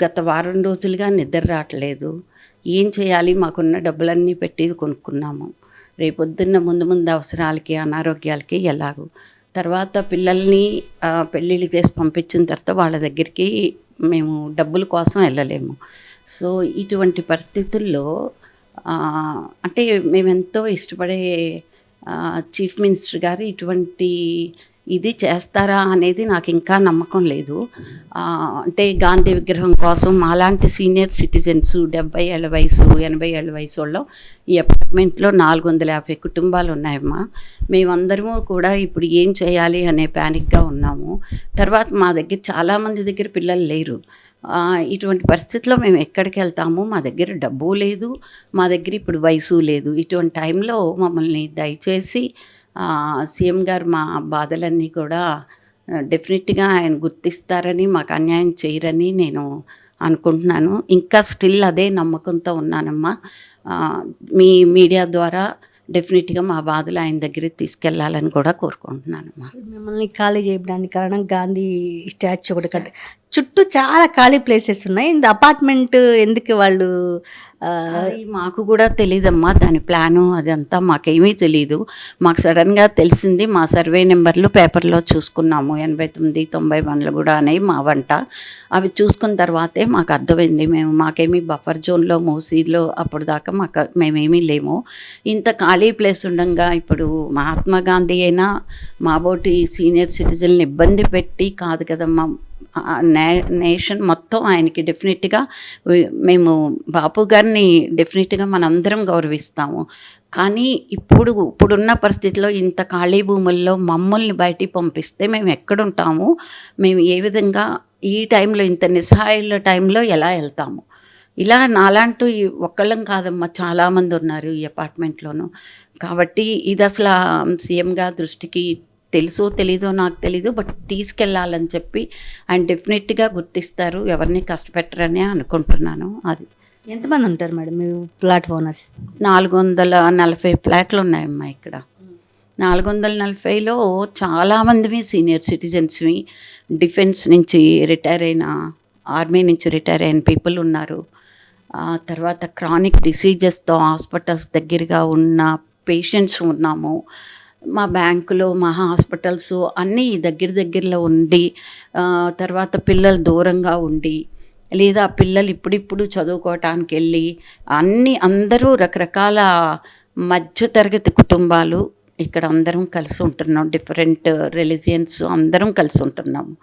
గత వారం రోజులుగా నిద్ర రావట్లేదు. ఏం చేయాలి? మాకున్న డబ్బులన్నీ పెట్టి కొనుక్కున్నాము. రేపొద్దున్న ముందు అవసరాలకి, అనారోగ్యాలకి ఎలాగో. తర్వాత పిల్లల్ని పెళ్ళిళ్ళు చేసి పంపించిన తర్వాత వాళ్ళ దగ్గరికి మేము డబ్బుల కోసం వెళ్ళలేము. సో, ఇటువంటి పరిస్థితుల్లో అంటే మేమెంతో ఇష్టపడే చీఫ్ మినిస్టర్ గారు ఇటువంటి ఇది చేస్తారా అనేది నాకు ఇంకా నమ్మకం లేదు. అంటే గాంధీ విగ్రహం కోసం మాలాంటి సీనియర్ సిటిజన్స్ 70 ఏళ్ల వయసు, 80 ఏళ్ల వయసోళ్ళం ఈ అపార్ట్మెంట్లో 450 కుటుంబాలు ఉన్నాయమ్మా. మేమందరము కూడా ఇప్పుడు ఏం చేయాలి అనే ప్యానిక్గా ఉన్నాము. తర్వాత మా దగ్గర చాలామంది దగ్గర పిల్లలు లేరు. ఇటువంటి పరిస్థితిలో మేము ఎక్కడికి వెళ్తాము? మా దగ్గర డబ్బు లేదు, మా దగ్గర ఇప్పుడు వయసు లేదు. ఇటువంటి టైంలో మమ్మల్ని దయచేసి సీఎం గారు మా బాధలన్నీ కూడా డెఫినెట్గా ఆయన గుర్తిస్తారని, మాకు అన్యాయం చేయరని నేను అనుకుంటున్నాను. ఇంకా స్టిల్ అదే నమ్మకంతో ఉన్నానమ్మా. మీ మీడియా ద్వారా డెఫినెట్గా మా బాధలు ఆయన దగ్గరికి తీసుకెళ్లాలని కూడా కోరుకుంటున్నానమ్మా. మిమ్మల్ని ఖాళీ చేయడానికి కారణం గాంధీ స్టాచ్యూ ఒకటి చుట్టూ చాలా ఖాళీ ప్లేసెస్ ఉన్నాయి. ఇంత అపార్ట్మెంట్ ఎందుకు వాళ్ళు మాకు కూడా తెలీదమ్మా. దాని ప్లాను అదంతా మాకేమీ తెలీదు. మాకు సడన్గా తెలిసింది. మా సర్వే నెంబర్లు పేపర్లో చూసుకున్నాము. 89, 91 కూడా అనేవి మా వంట. అవి చూసుకున్న తర్వాతే మాకు అర్థమైంది. మాకేమీ బఫర్ జోన్లో మూసీలో అప్పుడు దాకా మేమేమీ లేము. ఇంత ఖాళీ ప్లేస్ ఉండగా ఇప్పుడు మహాత్మా గాంధీ అయినా మాబోటి సీనియర్ సిటిజన్ని ఇబ్బంది పెట్టి కాదు కదమ్మా. నేషన్ మొత్తం ఆయనకి డెఫినెట్గా మేము బాపు గారిని డెఫినెట్గా మనందరం గౌరవిస్తాము. కానీ ఇప్పుడున్న పరిస్థితిలో ఇంత ఖాళీ భూముల్లో మమ్మల్ని బయటికి పంపిస్తే మేము ఎక్కడుంటాము? మేము ఏ విధంగా ఈ టైంలో ఇంత నిస్సహాయుల టైంలో ఎలా వెళ్తాము? ఇలా నాలాంటి ఒక్కళ్ళం కాదమ్మా, చాలామంది ఉన్నారు ఈ అపార్ట్మెంట్లోనూ. కాబట్టి ఇది అసలు సీఎం గారి దృష్టికి తెలుసో తెలీదో నాకు తెలీదు, బట్ తీసుకెళ్ళాలని చెప్పి ఆయన డెఫినెట్గా గుర్తిస్తారు. ఎవరిని కష్టపెట్టరని అనుకుంటున్నాను. అది ఎంతమంది ఉంటారు మేడం మీ ఫ్లాట్ ఓనర్స్? 440 ఫ్లాట్లు ఉన్నాయమ్మా ఇక్కడ. 440లో చాలామందివి సీనియర్ సిటిజన్స్వి, డిఫెన్స్ నుంచి రిటైర్ అయిన, ఆర్మీ నుంచి రిటైర్ అయిన పీపుల్ ఉన్నారు. తర్వాత క్రానిక్ డిసీజెస్తో హాస్పిటల్స్ దగ్గరగా ఉన్న పేషెంట్స్ ఉన్నాము. మా బ్యాంకులో, మా హాస్పిటల్స్ అన్నీ దగ్గరలో ఉండి, తర్వాత పిల్లలు దూరంగా ఉండి, లేదా పిల్లలు ఇప్పుడిప్పుడు చదువుకోవటానికి వెళ్ళి అందరూ రకరకాల మధ్యతరగతి కుటుంబాలు ఇక్కడ అందరం కలిసి ఉంటున్నాం. డిఫరెంట్ రిలీజియన్స్ అందరం కలిసి ఉంటున్నాము.